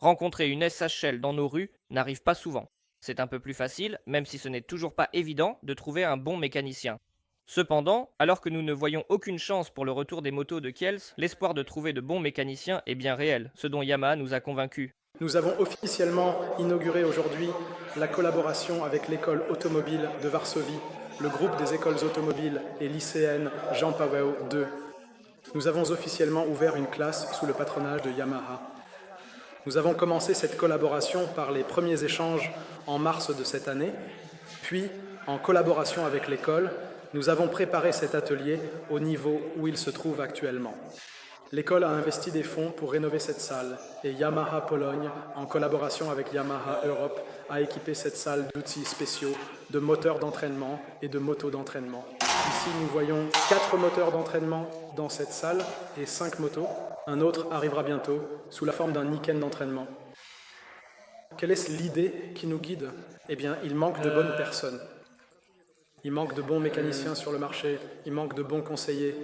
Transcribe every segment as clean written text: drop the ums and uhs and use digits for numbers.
Rencontrer une SHL dans nos rues n'arrive pas souvent. C'est un peu plus facile, même si ce n'est toujours pas évident, de trouver un bon mécanicien. Cependant, alors que nous ne voyons aucune chance pour le retour des motos de Kiels, l'espoir de trouver de bons mécaniciens est bien réel, ce dont Yamaha nous a convaincus. Nous avons officiellement inauguré aujourd'hui la collaboration avec l'école automobile de Varsovie, le groupe des écoles automobiles et lycéennes Jean Paweł II. Nous avons officiellement ouvert une classe sous le patronage de Yamaha. Nous avons commencé cette collaboration par les premiers échanges en mars de cette année, puis, en collaboration avec l'école, nous avons préparé cet atelier au niveau où il se trouve actuellement. L'école a investi des fonds pour rénover cette salle et Yamaha Pologne, en collaboration avec Yamaha Europe, a équipé cette salle d'outils spéciaux, de moteurs d'entraînement et de motos d'entraînement. Ici, nous voyons 4 moteurs d'entraînement dans cette salle et 5 motos. Un autre arrivera bientôt sous la forme d'un Niken d'entraînement. Quelle est l'idée qui nous guide? Eh bien, il manque de bonnes personnes. Il manque de bons mécaniciens sur le marché, il manque de bons conseillers.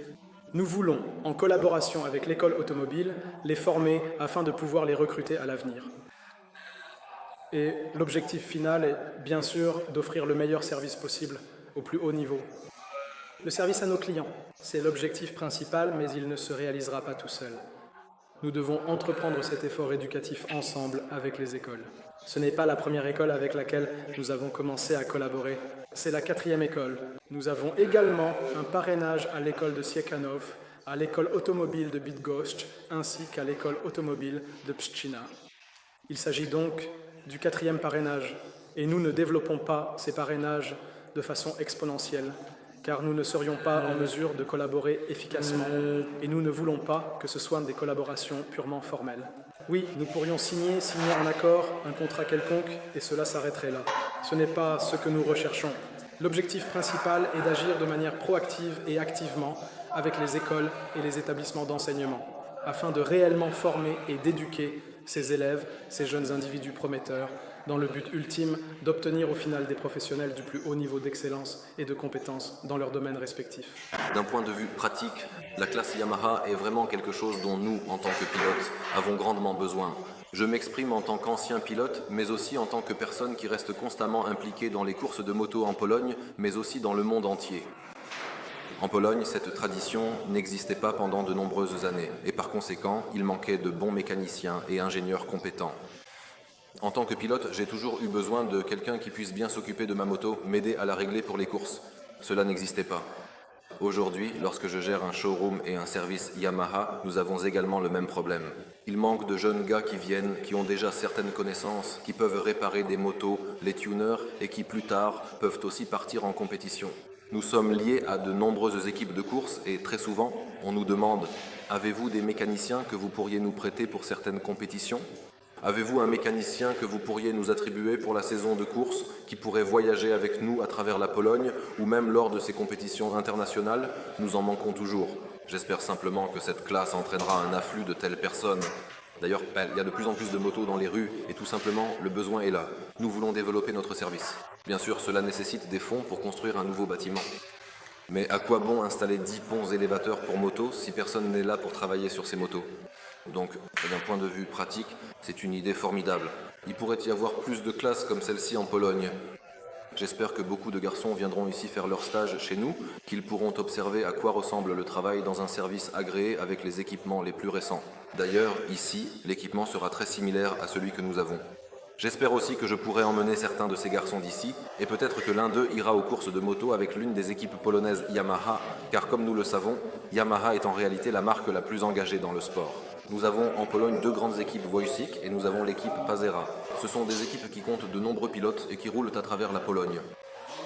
Nous voulons, en collaboration avec l'école automobile, les former afin de pouvoir les recruter à l'avenir. Et l'objectif final est, bien sûr, d'offrir le meilleur service possible, au plus haut niveau. Le service à nos clients, c'est l'objectif principal, mais il ne se réalisera pas tout seul. Nous devons entreprendre cet effort éducatif ensemble avec les écoles. Ce n'est pas la première école avec laquelle nous avons commencé à collaborer. C'est la 4e école. Nous avons également un parrainage à l'école de Siekanów, à l'école automobile de Bydgoszcz, ainsi qu'à l'école automobile de Pszczyna. Il s'agit donc du 4e parrainage, et nous ne développons pas ces parrainages de façon exponentielle, car nous ne serions pas en mesure de collaborer efficacement, et nous ne voulons pas que ce soient des collaborations purement formelles. Oui, nous pourrions signer un accord, un contrat quelconque, et cela s'arrêterait là. Ce n'est pas ce que nous recherchons. L'objectif principal est d'agir de manière proactive et activement avec les écoles et les établissements d'enseignement, afin de réellement former et d'éduquer ces élèves, ces jeunes individus prometteurs, dans le but ultime d'obtenir au final des professionnels du plus haut niveau d'excellence et de compétences dans leurs domaines respectifs. D'un point de vue pratique, la classe Yamaha est vraiment quelque chose dont nous, en tant que pilotes, avons grandement besoin. Je m'exprime en tant qu'ancien pilote, mais aussi en tant que personne qui reste constamment impliquée dans les courses de moto en Pologne, mais aussi dans le monde entier. En Pologne, cette tradition n'existait pas pendant de nombreuses années, et par conséquent, il manquait de bons mécaniciens et ingénieurs compétents. En tant que pilote, j'ai toujours eu besoin de quelqu'un qui puisse bien s'occuper de ma moto, m'aider à la régler pour les courses. Cela n'existait pas. Aujourd'hui, lorsque je gère un showroom et un service Yamaha, nous avons également le même problème. Il manque de jeunes gars qui viennent, qui ont déjà certaines connaissances, qui peuvent réparer des motos, les tuners, et qui plus tard peuvent aussi partir en compétition. Nous sommes liés à de nombreuses équipes de course et très souvent, on nous demande « Avez-vous des mécaniciens que vous pourriez nous prêter pour certaines compétitions ?» Avez-vous un mécanicien que vous pourriez nous attribuer pour la saison de course, qui pourrait voyager avec nous à travers la Pologne, ou même lors de ces compétitions internationales? Nous en manquons toujours. J'espère simplement que cette classe entraînera un afflux de telles personnes. D'ailleurs, il y a de plus en plus de motos dans les rues, et tout simplement, le besoin est là. Nous voulons développer notre service. Bien sûr, cela nécessite des fonds pour construire un nouveau bâtiment. Mais à quoi bon installer 10 ponts élévateurs pour motos si personne n'est là pour travailler sur ces motos? Donc, d'un point de vue pratique, c'est une idée formidable. Il pourrait y avoir plus de classes comme celle-ci en Pologne. J'espère que beaucoup de garçons viendront ici faire leur stage chez nous, qu'ils pourront observer à quoi ressemble le travail dans un service agréé avec les équipements les plus récents. D'ailleurs, ici, l'équipement sera très similaire à celui que nous avons. J'espère aussi que je pourrai emmener certains de ces garçons d'ici, et peut-être que l'un d'eux ira aux courses de moto avec l'une des équipes polonaises Yamaha, car comme nous le savons, Yamaha est en réalité la marque la plus engagée dans le sport. Nous avons en Pologne 2 grandes équipes Wojcik et nous avons l'équipe Pazera. Ce sont des équipes qui comptent de nombreux pilotes et qui roulent à travers la Pologne.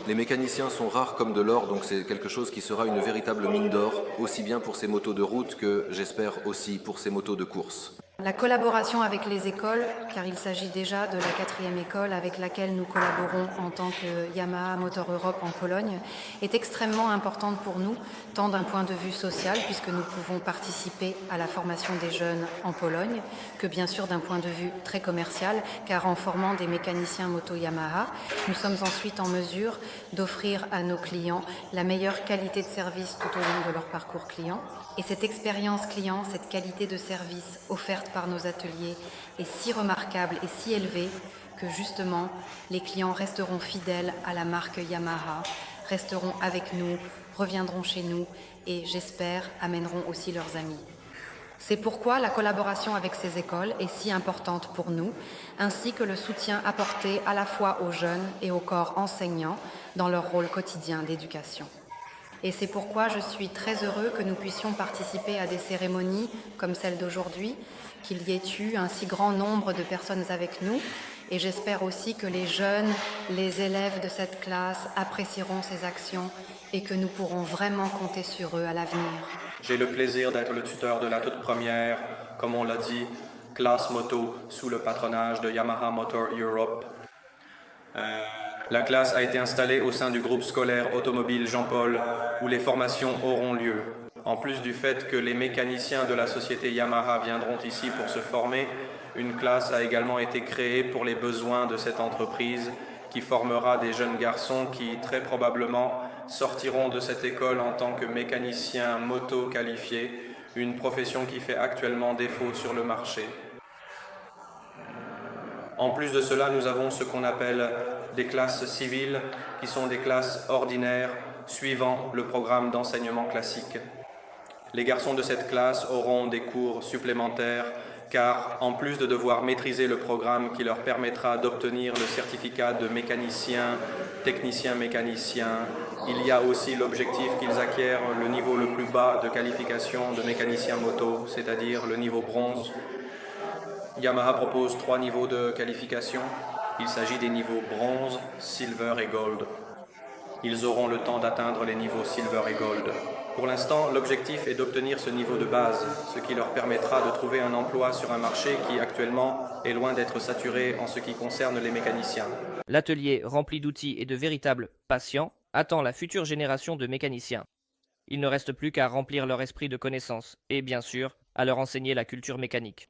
Les mécaniciens sont rares comme de l'or, donc c'est quelque chose qui sera une véritable mine d'or, aussi bien pour ces motos de route que, j'espère, aussi pour ces motos de course. La collaboration avec les écoles, car il s'agit déjà de la 4e école avec laquelle nous collaborons en tant que Yamaha Motor Europe en Pologne, est extrêmement importante pour nous, tant d'un point de vue social, puisque nous pouvons participer à la formation des jeunes en Pologne, que bien sûr d'un point de vue très commercial, car en formant des mécaniciens moto Yamaha, nous sommes ensuite en mesure d'offrir à nos clients la meilleure qualité de service tout au long de leur parcours client. Et cette expérience client, cette qualité de service offerte offerte par nos ateliers est si remarquable et si élevée que justement les clients resteront fidèles à la marque Yamaha, resteront avec nous, reviendront chez nous et, j'espère, amèneront aussi leurs amis. C'est pourquoi la collaboration avec ces écoles est si importante pour nous, ainsi que le soutien apporté à la fois aux jeunes et aux corps enseignants dans leur rôle quotidien d'éducation. Et c'est pourquoi je suis très heureux que nous puissions participer à des cérémonies comme celle d'aujourd'hui, qu'il y ait eu un si grand nombre de personnes avec nous, et j'espère aussi que les jeunes, les élèves de cette classe apprécieront ces actions et que nous pourrons vraiment compter sur eux à l'avenir. J'ai le plaisir d'être le tuteur de la toute première, comme on l'a dit, classe moto sous le patronage de Yamaha Motor Europe. La classe a été installée au sein du groupe scolaire automobile Jean-Paul, où les formations auront lieu. En plus du fait que les mécaniciens de la société Yamaha viendront ici pour se former, une classe a également été créée pour les besoins de cette entreprise qui formera des jeunes garçons qui, très probablement, sortiront de cette école en tant que mécaniciens moto qualifiés, une profession qui fait actuellement défaut sur le marché. En plus de cela, nous avons ce qu'on appelle des classes civiles, qui sont des classes ordinaires suivant le programme d'enseignement classique. Les garçons de cette classe auront des cours supplémentaires car en plus de devoir maîtriser le programme qui leur permettra d'obtenir le certificat de mécanicien, technicien-mécanicien, il y a aussi l'objectif qu'ils acquièrent le niveau le plus bas de qualification de mécanicien moto, c'est-à-dire le niveau bronze. Yamaha propose 3 niveaux de qualification. Il s'agit des niveaux bronze, silver et gold. Ils auront le temps d'atteindre les niveaux silver et gold. Pour l'instant, l'objectif est d'obtenir ce niveau de base, ce qui leur permettra de trouver un emploi sur un marché qui actuellement est loin d'être saturé en ce qui concerne les mécaniciens. L'atelier, rempli d'outils et de véritables patients, attend la future génération de mécaniciens. Il ne reste plus qu'à remplir leur esprit de connaissances et, bien sûr, à leur enseigner la culture mécanique.